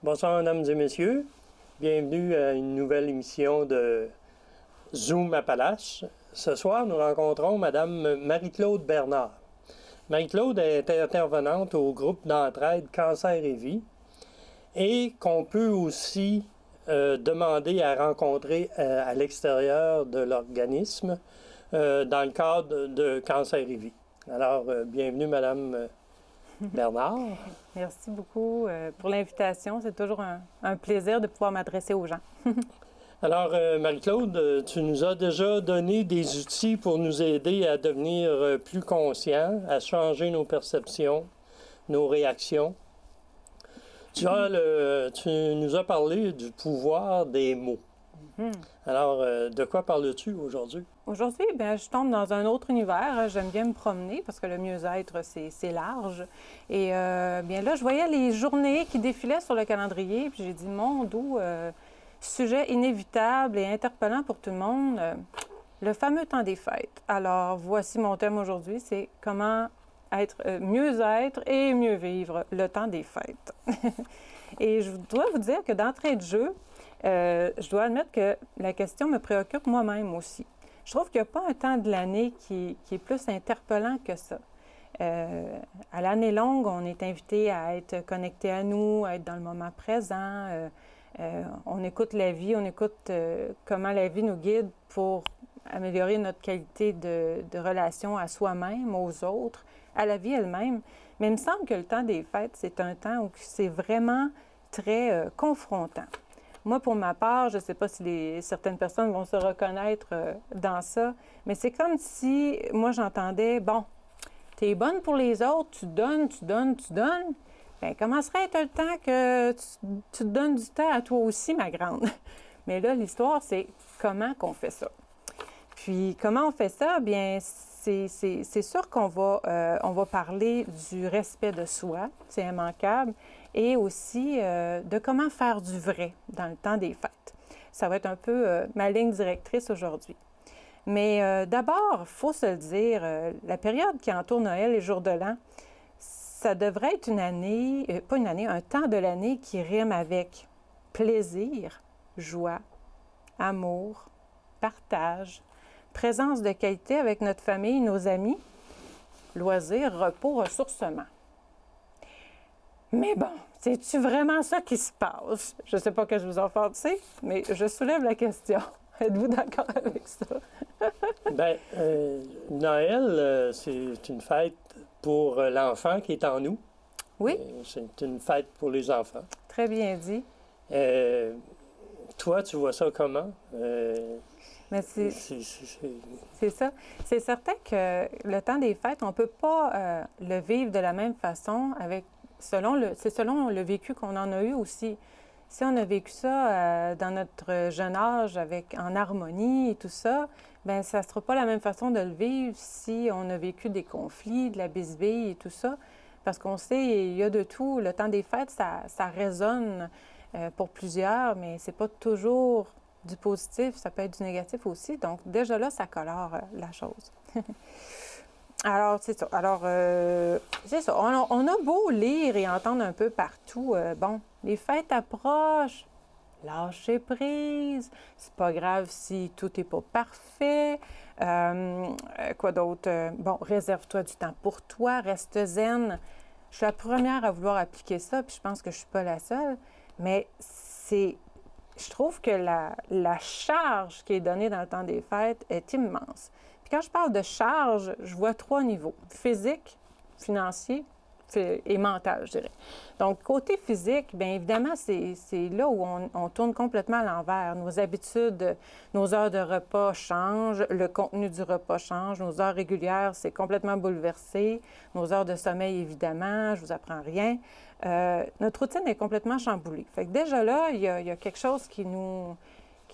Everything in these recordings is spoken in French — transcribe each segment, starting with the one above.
Bonsoir, mesdames et messieurs. Bienvenue à une nouvelle émission de Zoom Appalaches. Ce soir, nous rencontrons Madame Marie-Claude Bernard. Marie-Claude est intervenante au groupe d'entraide Cancer et Vie et qu'on peut aussi demander à rencontrer à l'extérieur de l'organisme dans le cadre de Cancer et Vie. Alors, bienvenue, Madame Bernard. Merci beaucoup pour l'invitation. C'est toujours un plaisir de pouvoir m'adresser aux gens. Alors, Marie-Claude, tu nous as déjà donné des outils pour nous aider à devenir plus conscients, à changer nos perceptions, nos réactions. Tu nous as parlé du pouvoir des mots. Alors, de quoi parles-tu aujourd'hui? Aujourd'hui, je tombe dans un autre univers. J'aime bien me promener parce que le mieux-être, c'est large. Et bien là, je voyais les journées qui défilaient sur le calendrier. Puis j'ai dit, mon Dieu, sujet inévitable et interpellant pour tout le monde, le fameux temps des fêtes. Alors, voici mon thème aujourd'hui, c'est comment mieux être et mieux vivre le temps des fêtes. Et je dois vous dire que d'entrée de jeu, je dois admettre que la question me préoccupe moi-même aussi. Je trouve qu'il n'y a pas un temps de l'année qui est plus interpellant que ça. À l'année longue, on est invité à être connecté à nous, à être dans le moment présent. On écoute la vie, on écoute comment la vie nous guide pour améliorer notre qualité de relation à soi-même, aux autres, à la vie elle-même. Mais il me semble que le temps des fêtes, c'est un temps où c'est vraiment très confrontant. Moi, pour ma part, je ne sais pas si certaines personnes vont se reconnaître dans ça, mais c'est comme si moi j'entendais, bon, tu es bonne pour les autres, tu donnes, tu donnes, tu donnes. Bien, comment serait-il le temps que tu te donnes du temps à toi aussi, ma grande? Mais là, l'histoire, c'est comment qu'on fait ça. Puis, comment on fait ça? Bien, c'est sûr qu'on va parler du respect de soi, c'est immanquable, et aussi de comment faire du vrai dans le temps des fêtes. Ça va être un peu ma ligne directrice aujourd'hui. Mais d'abord, il faut se le dire, la période qui entoure Noël et Jour de l'An, ça devrait être une année, pas une année, un temps de l'année qui rime avec plaisir, joie, amour, partage, présence de qualité avec notre famille, nos amis, loisirs, repos, ressourcement. Mais bon, c'est-tu vraiment ça qui se passe? Je ne sais pas que je vous en pensez, mais je soulève la question. Êtes-vous d'accord avec ça? Bien, Noël, c'est une fête pour l'enfant qui est en nous. Oui. C'est une fête pour les enfants. Très bien dit. Toi, tu vois ça comment? Mais c'est ça. C'est certain que le temps des fêtes, on ne peut pas le vivre de la même façon selon le vécu qu'on en a eu aussi. Si on a vécu ça dans notre jeune âge en harmonie et tout ça, bien, ça ne sera pas la même façon de le vivre si on a vécu des conflits, de la bisbille et tout ça. Parce qu'on sait, il y a de tout. Le temps des fêtes, ça résonne pour plusieurs, mais c'est pas toujours du positif, ça peut être du négatif aussi. Donc, déjà là, ça colore la chose. Alors, c'est ça. Alors, c'est ça. On a beau lire et entendre un peu partout, bon, les fêtes approchent, lâcher prise, c'est pas grave si tout n'est pas parfait. Quoi d'autre? Bon, réserve-toi du temps pour toi, reste zen. Je suis la première à vouloir appliquer ça, puis je pense que je suis pas la seule, mais je trouve que la charge qui est donnée dans le temps des fêtes est immense. Puis quand je parle de charge, je vois 3 niveaux: physique, financier et mental, je dirais. Donc, côté physique, bien évidemment, c'est là où on tourne complètement à l'envers. Nos habitudes, nos heures de repas changent, le contenu du repas change, nos heures régulières, c'est complètement bouleversé, nos heures de sommeil, évidemment, je vous apprends rien. Notre routine est complètement chamboulée. Fait que déjà là, il y a quelque chose qui nous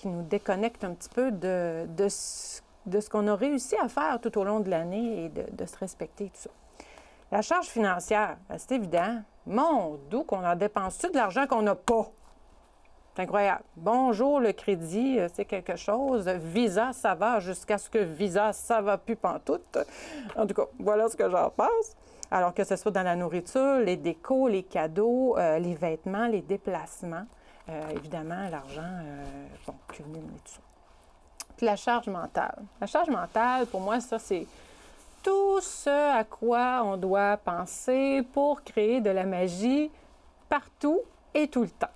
déconnecte un petit peu de ce qu'on a réussi à faire tout au long de l'année et de se respecter, tout ça. La charge financière, c'est évident. Mon Dieu, qu'on en dépense-tu de l'argent qu'on n'a pas? C'est incroyable. Bonjour, le crédit, c'est quelque chose. Visa, ça va jusqu'à ce que Visa, ça va plus pantoute. En tout cas, voilà ce que j'en pense. Alors que ce soit dans la nourriture, les décos, les cadeaux, les vêtements, les déplacements, évidemment, l'argent, culmine et tout ça. Puis la charge mentale. La charge mentale, pour moi, ça, c'est tout ce à quoi on doit penser pour créer de la magie partout et tout le temps.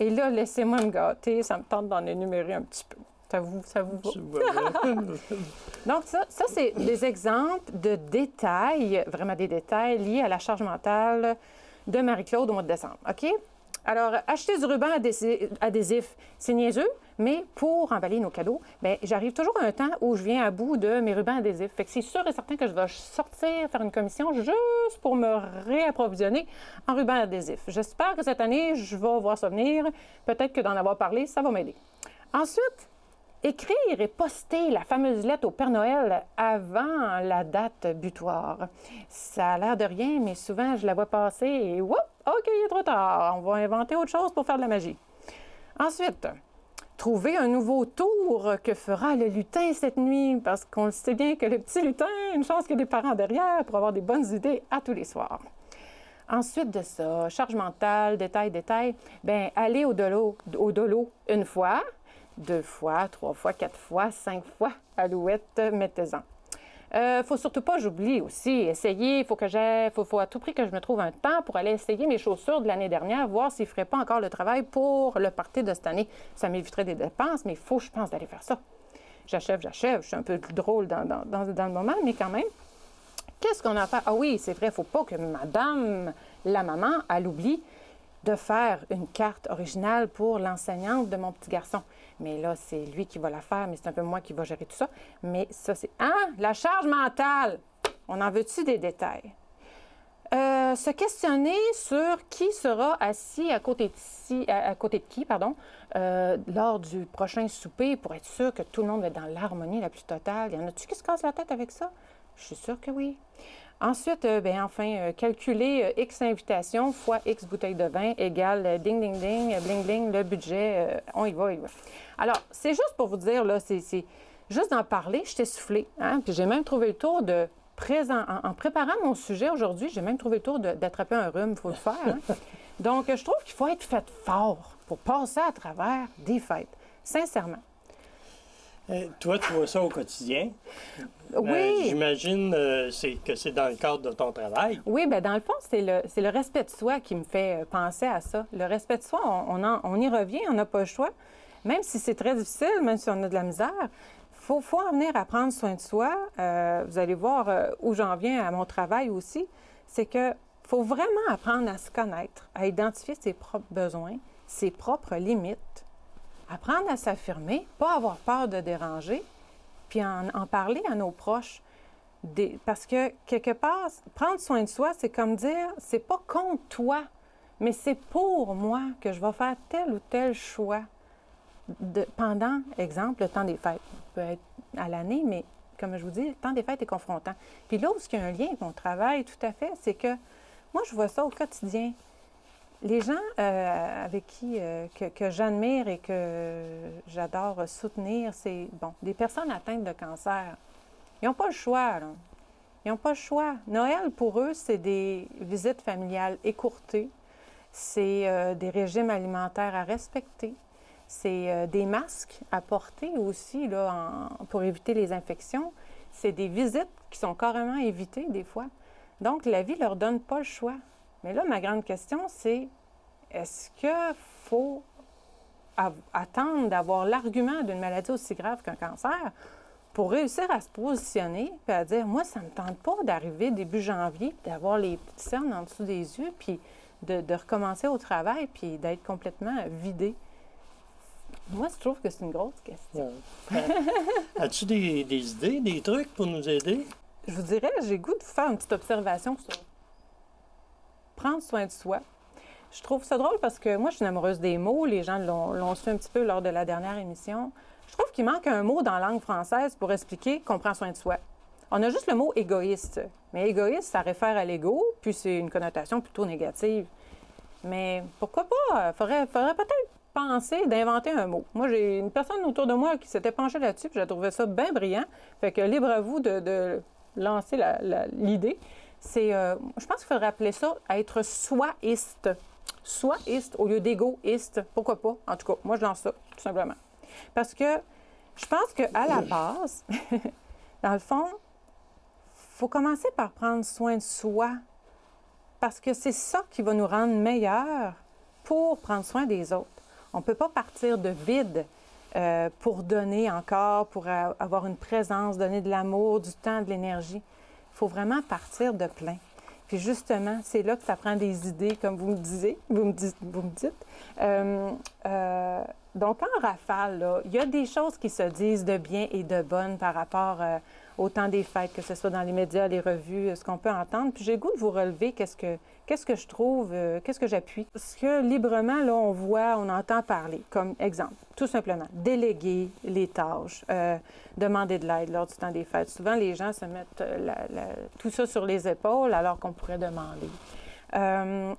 Et là, laissez-moi me gâter, ça me tente d'en énumérer un petit peu. Ça vous va? Donc, ça c'est des exemples de détails, vraiment des détails liés à la charge mentale de Marie-Claude au mois de décembre. OK? Alors, acheter du ruban adhésif, c'est niaiseux, mais pour emballer nos cadeaux, bien, j'arrive toujours à un temps où je viens à bout de mes rubans adhésifs. Fait que c'est sûr et certain que je vais sortir, faire une commission juste pour me réapprovisionner en rubans adhésifs. J'espère que cette année, je vais voir ça venir. Peut-être que d'en avoir parlé, ça va m'aider. Ensuite, écrire et poster la fameuse lettre au Père Noël avant la date butoir. Ça a l'air de rien, mais souvent, je la vois passer et whoop, OK, il est trop tard. On va inventer autre chose pour faire de la magie. Ensuite, trouver un nouveau tour que fera le lutin cette nuit, parce qu'on le sait bien que le petit lutin a une chance qu'il y ait des parents derrière pour avoir des bonnes idées à tous les soirs. Ensuite de ça, charge mentale, détail, bien, aller au dolo une fois, 2 fois, 3 fois, 4 fois, 5 fois, alouette, mettez-en. Faut surtout pas, j'oublie aussi, essayer, faut à tout prix que je me trouve un temps pour aller essayer mes chaussures de l'année dernière, voir s'ils ne feraient pas encore le travail pour le party de cette année. Ça m'éviterait des dépenses, mais il faut, je pense, d'aller faire ça. J'achève, je suis un peu drôle dans le moment, mais quand même. Qu'est-ce qu'on a à faire? Ah oui, c'est vrai, il ne faut pas que madame, la maman, elle oublie de faire une carte originale pour l'enseignante de mon petit garçon. Mais là, c'est lui qui va la faire, mais c'est un peu moi qui va gérer tout ça. Mais ça, c'est... La charge mentale! On en veut-tu des détails? Se questionner sur qui sera assis à côté de qui, lors du prochain souper pour être sûr que tout le monde va être dans l'harmonie la plus totale. Y en a-tu qui se cassent la tête avec ça? Je suis sûre que oui. Ensuite, calculer X invitations fois X bouteilles de vin égale ding, ding, ding, bling, bling, le budget, on y va. Alors, c'est juste pour vous dire, là, c'est juste d'en parler, je t'ai soufflé. Hein? Puis j'ai même trouvé le tour de en préparant mon sujet aujourd'hui, j'ai même trouvé le tour d'attraper un rhume, il faut le faire. Hein? Donc, je trouve qu'il faut être fait fort pour passer à travers des fêtes, sincèrement. Toi, tu vois ça au quotidien. Oui. J'imagine que c'est dans le cadre de ton travail. Oui, bien, dans le fond, c'est le respect de soi qui me fait penser à ça. Le respect de soi, on y revient, on n'a pas le choix. Même si c'est très difficile, même si on a de la misère, il faut en venir à prendre soin de soi. Vous allez voir où j'en viens à mon travail aussi. C'est qu'il faut vraiment apprendre à se connaître, à identifier ses propres besoins, ses propres limites, apprendre à s'affirmer, pas avoir peur de déranger, puis en parler à nos proches. Parce que, quelque part, prendre soin de soi, c'est comme dire, c'est pas contre toi, mais c'est pour moi que je vais faire tel ou tel choix pendant, exemple, le temps des fêtes. Ça peut être à l'année, mais comme je vous dis, le temps des fêtes est confrontant. Puis là où il y a un lien avec mon travail, tout à fait, c'est que moi, je vois ça au quotidien. Les gens avec qui que j'admire et que j'adore soutenir, c'est, des personnes atteintes de cancer. Ils n'ont pas le choix, là. Ils n'ont pas le choix. Noël, pour eux, c'est des visites familiales écourtées. C'est des régimes alimentaires à respecter. C'est des masques à porter aussi, là, pour éviter les infections. C'est des visites qui sont carrément évitées, des fois. Donc, la vie ne leur donne pas le choix. Mais là, ma grande question, c'est est-ce qu'il faut attendre d'avoir l'argument d'une maladie aussi grave qu'un cancer pour réussir à se positionner et à dire, moi, ça ne me tente pas d'arriver début janvier, d'avoir les petites cernes en dessous des yeux, puis de recommencer au travail, puis d'être complètement vidé? Moi, je trouve que c'est une grosse question. As-tu des idées, des trucs pour nous aider? Je vous dirais, j'ai le goût de vous faire une petite observation sur prendre soin de soi. Je trouve ça drôle parce que moi, je suis une amoureuse des mots. Les gens l'ont su un petit peu lors de la dernière émission. Je trouve qu'il manque un mot dans la langue française pour expliquer qu'on prend soin de soi. On a juste le mot égoïste. Mais égoïste, ça réfère à l'ego, puis c'est une connotation plutôt négative. Mais pourquoi pas? Faudrait peut-être penser d'inventer un mot. Moi, j'ai une personne autour de moi qui s'était penchée là-dessus, puis j'ai trouvé ça bien brillant. Fait que libre à vous de lancer l'idée. je pense qu'il faudrait appeler ça être soi-iste. Soi-iste au lieu d'égoïste. Pourquoi pas? En tout cas, moi, je lance ça, tout simplement. Parce que je pense qu'à la base, dans le fond, il faut commencer par prendre soin de soi. Parce que c'est ça qui va nous rendre meilleurs pour prendre soin des autres. On ne peut pas partir de vide pour donner encore, pour avoir une présence, donner de l'amour, du temps, de l'énergie. Il faut vraiment partir de plein. Puis justement, c'est là que ça prend des idées, comme vous me dites. Donc, en rafale, là, il y a des choses qui se disent de bien et de bonnes par rapport au temps des fêtes, que ce soit dans les médias, les revues, ce qu'on peut entendre. Puis j'ai le goût de vous relever qu'est-ce que je trouve, qu'est-ce que j'appuie. Parce que librement, là, on voit, on entend parler, comme exemple, tout simplement, déléguer les tâches, demander de l'aide lors du temps des fêtes. Souvent, les gens se mettent tout ça sur les épaules alors qu'on pourrait demander.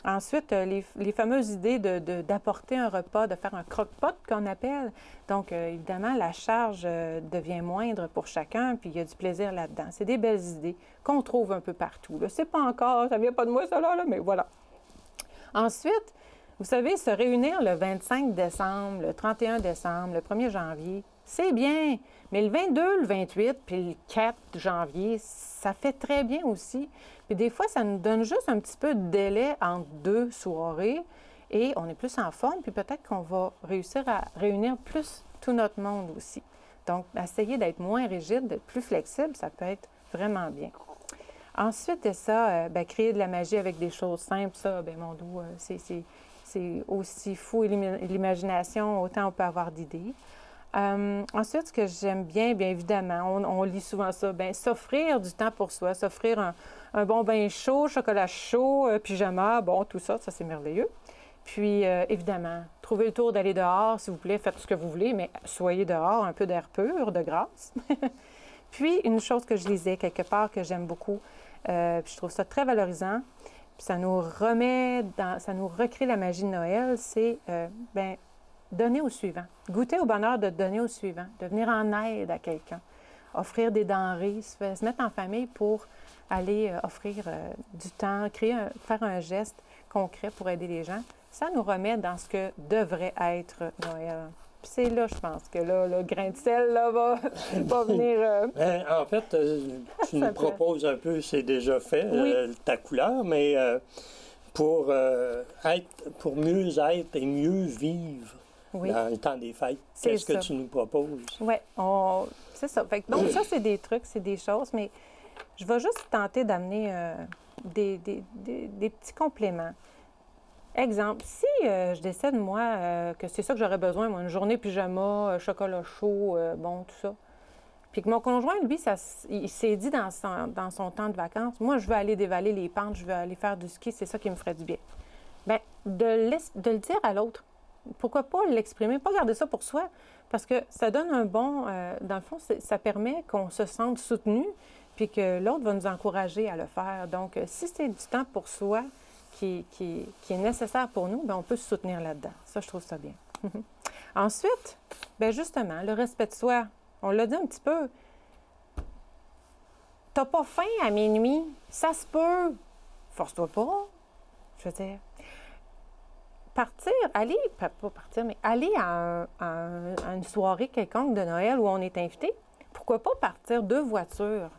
Ensuite, les fameuses idées d'apporter un repas, de faire un croque-pot qu'on appelle. Donc, évidemment, la charge devient moindre pour chacun, puis il y a du plaisir là-dedans. C'est des belles idées qu'on trouve un peu partout. C'est pas encore, ça vient pas de moi, ça là, mais voilà. Ensuite, vous savez, se réunir le 25 décembre, le 31 décembre, le 1er janvier, c'est bien. Mais le 22, le 28, puis le 4 janvier, ça fait très bien aussi. Puis des fois, ça nous donne juste un petit peu de délai entre deux soirées et on est plus en forme, puis peut-être qu'on va réussir à réunir plus tout notre monde aussi. Donc, essayer d'être moins rigide, d'être plus flexible, ça peut être vraiment bien. Ensuite de ça, créer de la magie avec des choses simples, ça, mon doux, c'est aussi fou l'imagination, autant on peut avoir d'idées. Ensuite, ce que j'aime bien évidemment, on lit souvent ça, s'offrir du temps pour soi, s'offrir un bon bain chaud, chocolat chaud, pyjama, bon, tout ça, c'est merveilleux. Puis, évidemment, trouvez le tour d'aller dehors, s'il vous plaît, faites ce que vous voulez, mais soyez dehors, un peu d'air pur, de grâce. Puis, une chose que je lisais quelque part, que j'aime beaucoup, puis je trouve ça très valorisant, puis ça nous recrée la magie de Noël, c'est, donner au suivant. Goûter au bonheur de donner au suivant, de venir en aide à quelqu'un. Offrir des denrées, se mettre en famille pour aller offrir du temps, faire un geste concret pour aider les gens. Ça nous remet dans ce que devrait être Noël. Puis c'est là, je pense, que là, le grain de sel là, va venir... En fait, tu nous proposes un peu, c'est déjà fait, oui. Ta couleur, mais pour mieux être et mieux vivre, oui, dans le temps des fêtes. Qu'est-ce que tu nous proposes? Oui, c'est ça. Fait que, donc, ça, c'est des trucs, c'est des choses, mais je vais juste tenter d'amener des petits compléments. Exemple, si je décide, moi, que c'est ça que j'aurais besoin, moi, une journée pyjama, chocolat chaud, tout ça, puis que mon conjoint, lui, il s'est dit dans son temps de vacances, moi, je veux aller dévaler les pentes, je veux aller faire du ski, c'est ça qui me ferait du bien. Bien, de le dire à l'autre. Pourquoi pas l'exprimer, pas garder ça pour soi, parce que ça donne un bon... dans le fond, ça permet qu'on se sente soutenu, puis que l'autre va nous encourager à le faire. Donc, si c'est du temps pour soi qui est nécessaire pour nous, on peut se soutenir là-dedans. Ça, je trouve ça bien. Ensuite, justement, le respect de soi. On l'a dit un petit peu. T'as pas faim à minuit? Ça se peut. Force-toi pas. Je veux dire... aller à une soirée quelconque de Noël où on est invité, pourquoi pas partir 2 voitures?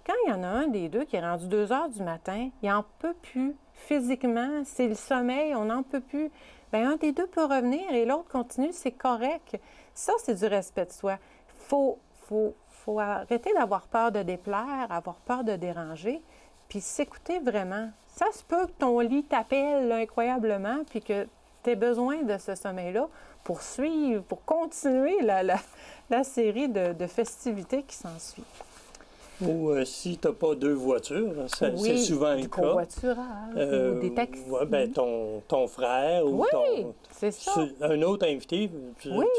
Quand il y en a un des deux qui est rendu 2 heures du matin, il n'en peut plus physiquement, c'est le sommeil, on n'en peut plus. Un des deux peut revenir et l'autre continue, c'est correct. Ça, c'est du respect de soi. Faut arrêter d'avoir peur de déplaire, avoir peur de déranger, puis s'écouter vraiment. Ça se peut que ton lit t'appelle incroyablement, puis que tu aies besoin de ce sommeil-là pour suivre, pour continuer la série de festivités qui s'ensuit. Ou si tu n'as pas 2 voitures, c'est souvent un cas. Covoiturage, ou des taxis. Ton frère ou c'est ça. Un autre invité.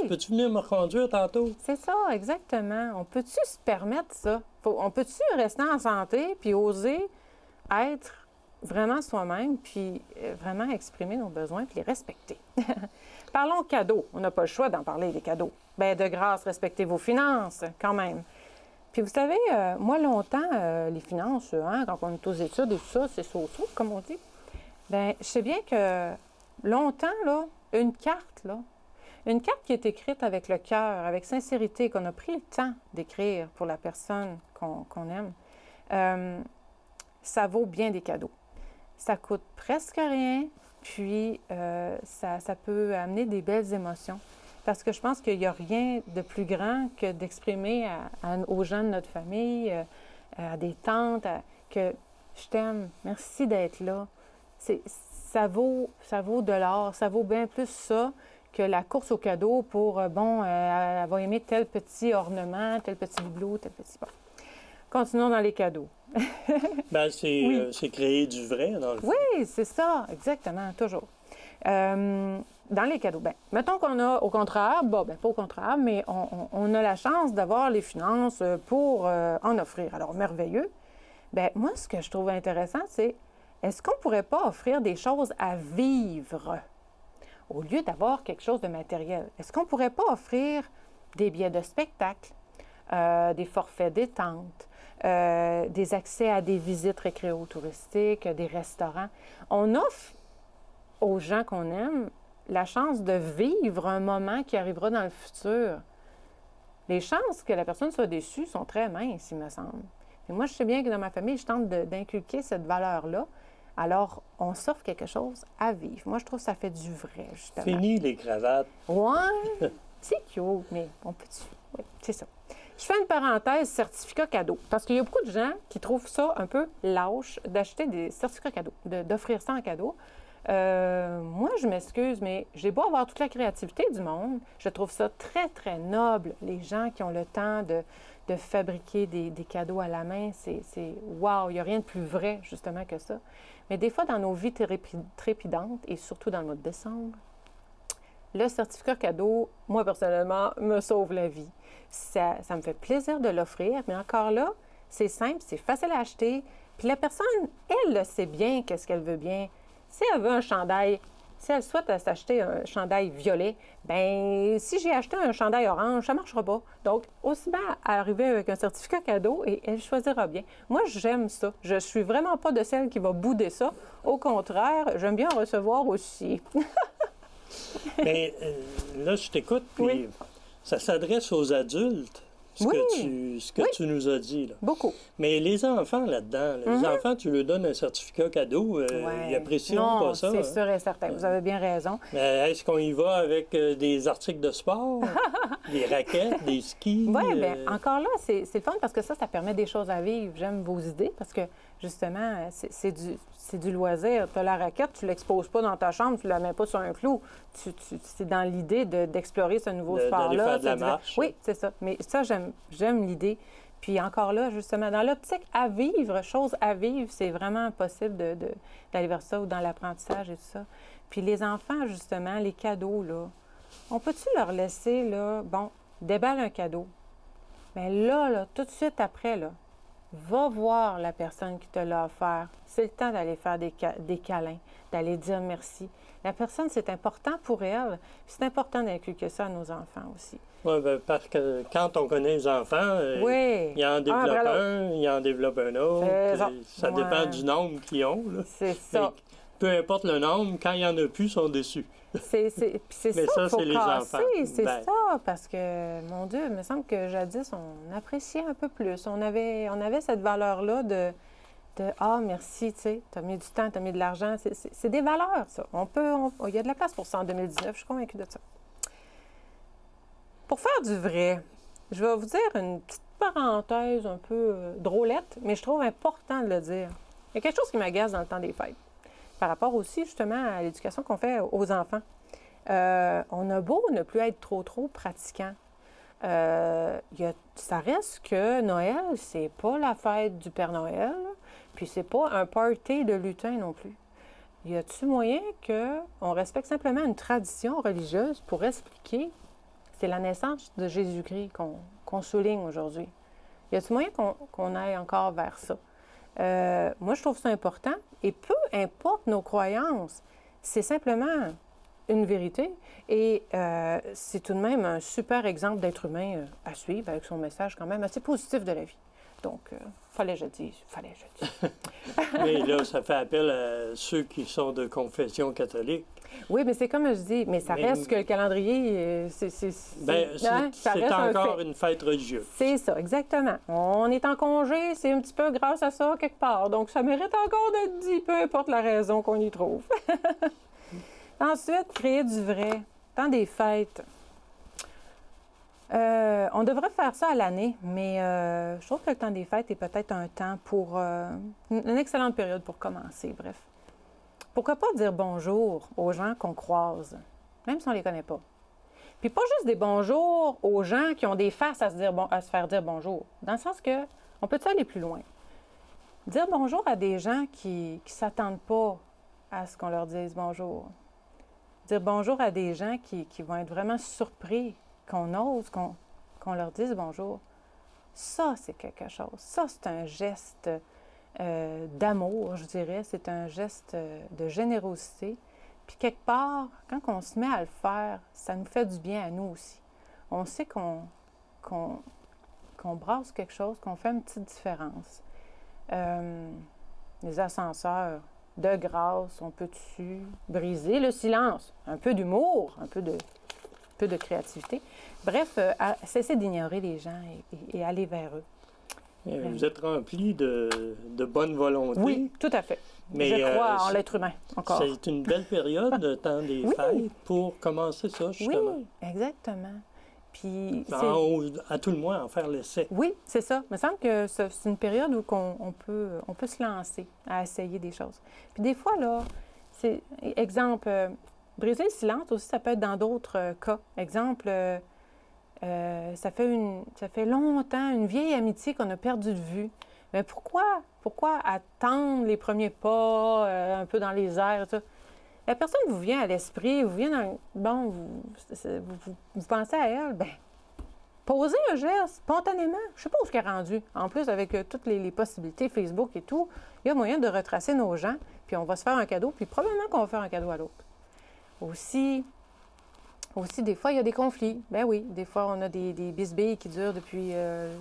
Peux-tu venir me conduire tantôt? C'est ça, exactement. On peut-tu se permettre ça? On peut-tu rester en santé puis oser être vraiment soi-même, puis vraiment exprimer nos besoins, puis les respecter. Parlons cadeaux. On n'a pas le choix d'en parler, les cadeaux. De grâce, respectez vos finances, quand même. Puis vous savez, moi, longtemps, les finances, hein, quand on est aux études et tout ça, c'est so-so, comme on dit. Bien, je sais bien que longtemps, là, une carte qui est écrite avec le cœur, avec sincérité, qu'on a pris le temps d'écrire pour la personne qu'on aime, ça vaut bien des cadeaux. Ça coûte presque rien, puis ça peut amener des belles émotions. Parce que je pense qu'il n'y a rien de plus grand que d'exprimer aux gens de notre famille, à des tantes, que je t'aime, merci d'être là. Ça vaut de l'or, ça vaut bien plus ça que la course au cadeau pour, elle va aimer tel petit ornement, tel petit bibelot, tel petit... Bon. Continuons dans les cadeaux. Bien, c'est créer du vrai, dans le fond. Oui, c'est ça, exactement, toujours. Dans les cadeaux, bien, mettons qu'on a au contraire, pas au contraire, mais on a la chance d'avoir les finances pour en offrir. Alors, merveilleux. Bien, moi, ce que je trouve intéressant, c'est est-ce qu'on ne pourrait pas offrir des choses à vivre au lieu d'avoir quelque chose de matériel? Est-ce qu'on ne pourrait pas offrir des billets de spectacle, des forfaits détente, des accès à des visites récréo-touristiques, des restaurants? On offre aux gens qu'on aime la chance de vivre un moment qui arrivera dans le futur. Les chances que la personne soit déçue sont très minces, il me semble. Et moi, je sais bien que dans ma famille, je tente d'inculquer cette valeur-là. Alors, on s'offre quelque chose à vivre. Moi, je trouve que ça fait du vrai, justement. Fini les cravates. Ouais, c'est cute, mais on peut-tu? Oui, c'est ça. Je fais une parenthèse certificat cadeau, parce qu'il y a beaucoup de gens qui trouvent ça un peu lâche d'acheter des certificats cadeaux, d'offrir ça en cadeau. Moi, je m'excuse, mais j'ai beau avoir toute la créativité du monde, je trouve ça très, très noble, les gens qui ont le temps de fabriquer des cadeaux à la main. C'est wow, il n'y a rien de plus vrai, justement, que ça. Mais des fois, dans nos vies trépidantes, et surtout dans le mois de décembre, le certificat cadeau, moi, personnellement, me sauve la vie. Ça me fait plaisir de l'offrir, mais encore là, c'est simple, c'est facile à acheter, puis la personne, elle sait bien qu'est-ce qu'elle veut bien. Si elle veut un chandail, si elle souhaite s'acheter un chandail violet, bien, si j'ai acheté un chandail orange, ça ne marchera pas. Donc, aussi bien arriver avec un certificat cadeau et elle choisira bien. Moi, j'aime ça. Je ne suis vraiment pas de celle qui va bouder ça. Au contraire, j'aime bien en recevoir aussi. Mais là, je t'écoute, puis Oui. ça s'adresse aux adultes. Ce que tu nous as dit. Là. Beaucoup. Mais les enfants là-dedans, les enfants, tu leur donnes un certificat cadeau, ils apprécieront pas ça. C'est sûr et certain. Vous avez bien raison. Mais est-ce qu'on y va avec des articles de sport, des raquettes, des skis? Oui, bien, encore là, c'est le fun parce que ça permet des choses à vivre. J'aime vos idées parce que, justement, c'est du loisir. Tu as la raquette, tu ne l'exposes pas dans ta chambre, tu ne la mets pas sur un clou. C'est dans l'idée d'explorer ce nouveau sport-là. D'aller faire de la marche. Oui, c'est ça. Mais ça, j'aime l'idée. Puis encore là, justement, dans l'optique à vivre, chose à vivre, c'est vraiment possible d'aller vers ça ou dans l'apprentissage et tout ça. Puis les enfants, justement, les cadeaux, là, on peut-tu leur laisser, là, déballe un cadeau. Mais là, tout de suite après, là, va voir la personne qui te l'a offert. C'est le temps d'aller faire des câlins, d'aller dire merci. La personne, c'est important pour elle. C'est important d'inculquer ça à nos enfants aussi. Oui, bien, parce que quand on connaît les enfants, ils en développent ils en développent un autre. Ça dépend du nombre qu'ils ont. C'est ça. Mais, peu importe le nombre, quand il n'y en a plus, ils sont déçus. C'est ça qu'il faut les enfants. C'est ça, parce que, mon Dieu, il me semble que jadis, on appréciait un peu plus. On avait cette valeur-là de ah, merci, tu sais, tu as mis du temps, tu as mis de l'argent. C'est des valeurs, ça. Il y a de la place pour ça en 2019, je suis convaincue de ça. Pour faire du vrai, je vais vous dire une petite parenthèse un peu drôlette, mais je trouve important de le dire. Il y a quelque chose qui m'agace dans le temps des fêtes, par rapport aussi, justement, à l'éducation qu'on fait aux enfants. On a beau ne plus être trop pratiquant. Ça reste que Noël, c'est pas la fête du Père Noël, puis c'est pas un party de lutin non plus. Y a-t-il moyen qu'on respecte simplement une tradition religieuse pour expliquer c'est la naissance de Jésus-Christ qu'on souligne aujourd'hui? Y a-t-il moyen qu'on aille encore vers ça? Moi, je trouve ça important. Et peu importe nos croyances, c'est simplement une vérité. Et c'est tout de même un super exemple d'être humain à suivre avec son message quand même assez positif de la vie. Donc, fallait je dise, fallait je dise. Mais là, ça fait appel à ceux qui sont de confession catholique. Oui, mais c'est comme je dis, mais ça reste que le calendrier, c'est encore une fête religieuse. C'est ça, exactement. On est en congé, c'est un petit peu grâce à ça quelque part. Donc, ça mérite encore d'être dit, peu importe la raison qu'on y trouve. Ensuite, créer du vrai. Temps des fêtes. On devrait faire ça à l'année, mais je trouve que le temps des fêtes est peut-être un temps pour une excellente période pour commencer, bref. Pourquoi pas dire bonjour aux gens qu'on croise, même si on ne les connaît pas. Puis pas juste des bonjours aux gens qui ont des faces à se faire dire bonjour, dans le sens que on peut aller plus loin. Dire bonjour à des gens qui ne s'attendent pas à ce qu'on leur dise bonjour. Dire bonjour à des gens qui vont être vraiment surpris qu'on ose, qu'on leur dise bonjour. Ça, c'est quelque chose. Ça, c'est un geste d'amour, je dirais. C'est un geste de générosité. Puis quelque part, quand on se met à le faire, ça nous fait du bien à nous aussi. On sait qu'on brasse quelque chose, qu'on fait une petite différence. Les ascenseurs, de grâce, on peut-tu briser le silence? Un peu d'humour, un peu de créativité. Bref, cesser d'ignorer les gens et aller vers eux. Vous êtes rempli de bonne volonté. Oui, tout à fait. Mais je crois en l'être humain, encore. C'est une belle période, le temps des fêtes, pour commencer ça, justement. Oui, exactement. Puis, à tout le moins, en faire l'essai. Oui, c'est ça. Il me semble que c'est une période où on peut se lancer à essayer des choses. Puis des fois, là, c'est exemple, briser le silence aussi, ça peut être dans d'autres cas. Exemple, ça fait longtemps, une vieille amitié qu'on a perdue de vue. Mais pourquoi attendre les premiers pas un peu dans les airs, ça? La personne vous vient à l'esprit, vous vient dans... Bon, vous pensez à elle, bien, posez un geste spontanément. Je ne sais pas où ce qu'elle est rendu. En plus, avec toutes les possibilités, Facebook et tout, il y a moyen de retracer nos gens, puis on va se faire un cadeau, puis probablement qu'on va faire un cadeau à l'autre. Aussi, des fois, il y a des conflits. Ben oui, des fois, on a des bisbilles qui durent depuis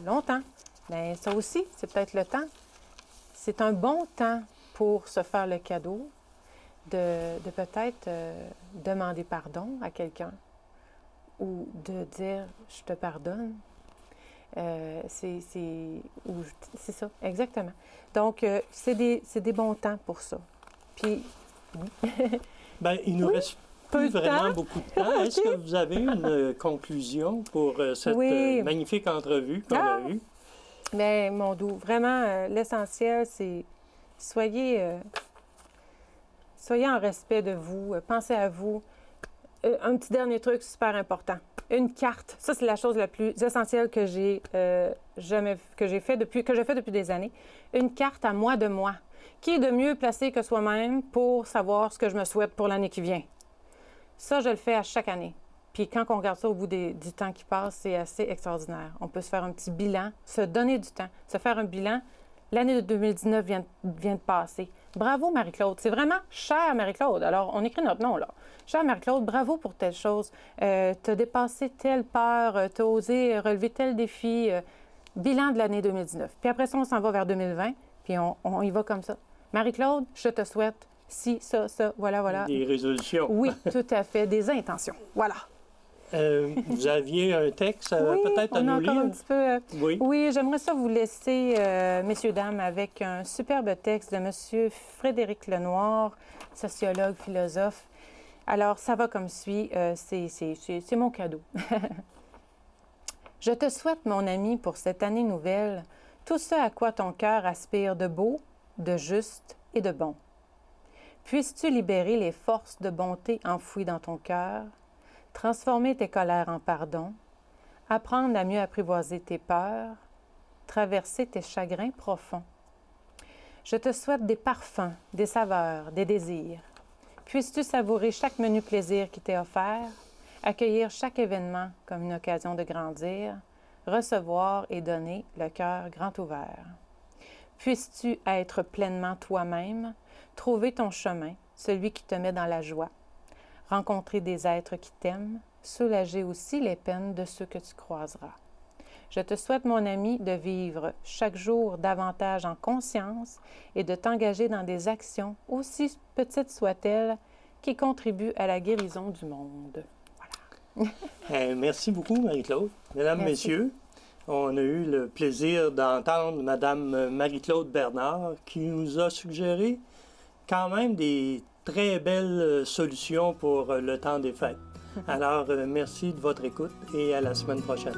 longtemps. Bien, ça aussi, c'est peut-être le temps. C'est un bon temps pour se faire le cadeau, de peut-être demander pardon à quelqu'un ou de dire « je te pardonne ». C'est ça, exactement. Donc, c'est des bons temps pour ça. Puis, bien, il nous reste plus vraiment beaucoup de temps. Est-ce que vous avez une conclusion pour cette magnifique entrevue qu'on a eue? Bien, mon doux, vraiment, l'essentiel, c'est soyez en respect de vous, pensez à vous. Un petit dernier truc super important. Une carte. Ça, c'est la chose la plus essentielle que j'ai fait depuis des années. Une carte à moi de moi. Qui est de mieux placé que soi-même pour savoir ce que je me souhaite pour l'année qui vient? Ça, je le fais à chaque année. Puis quand on regarde ça au bout du temps qui passe, c'est assez extraordinaire. On peut se faire un petit bilan, se donner du temps, se faire un bilan. L'année de 2019 vient de passer. Bravo, Marie-Claude. C'est vraiment cher, Marie-Claude. Alors, on écrit notre nom, là. Cher Marie-Claude, bravo pour telle chose. T'as dépassé telle peur, t'as osé relever tel défi. Bilan de l'année 2019. Puis après ça, on s'en va vers 2020, puis on y va comme ça. Marie-Claude, je te souhaite ci, ça, voilà. Des résolutions. Oui, tout à fait. Des intentions. Voilà. Vous aviez un texte peut-être à nous lire? Un petit peu, oui, j'aimerais ça vous laisser, messieurs, dames, avec un superbe texte de M. Frédéric Lenoir, sociologue, philosophe. Alors, ça va comme suit. C'est mon cadeau. Je te souhaite, mon ami, pour cette année nouvelle, tout ce à quoi ton cœur aspire de beau, de juste et de bon. Puisses-tu libérer les forces de bonté enfouies dans ton cœur, transformer tes colères en pardon, apprendre à mieux apprivoiser tes peurs, traverser tes chagrins profonds. Je te souhaite des parfums, des saveurs, des désirs. Puisses-tu savourer chaque menu plaisir qui t'est offert, accueillir chaque événement comme une occasion de grandir, recevoir et donner le cœur grand ouvert. Puisses-tu être pleinement toi-même, trouver ton chemin, celui qui te met dans la joie, rencontrer des êtres qui t'aiment, soulager aussi les peines de ceux que tu croiseras. Je te souhaite, mon ami, de vivre chaque jour davantage en conscience et de t'engager dans des actions, aussi petites soient-elles, qui contribuent à la guérison du monde. Voilà. Merci beaucoup, Marie-Claude. Mesdames, Merci. Messieurs, on a eu le plaisir d'entendre Madame Marie-Claude Bernard qui nous a suggéré quand même des très belles solutions pour le temps des fêtes. Alors, merci de votre écoute et à la semaine prochaine.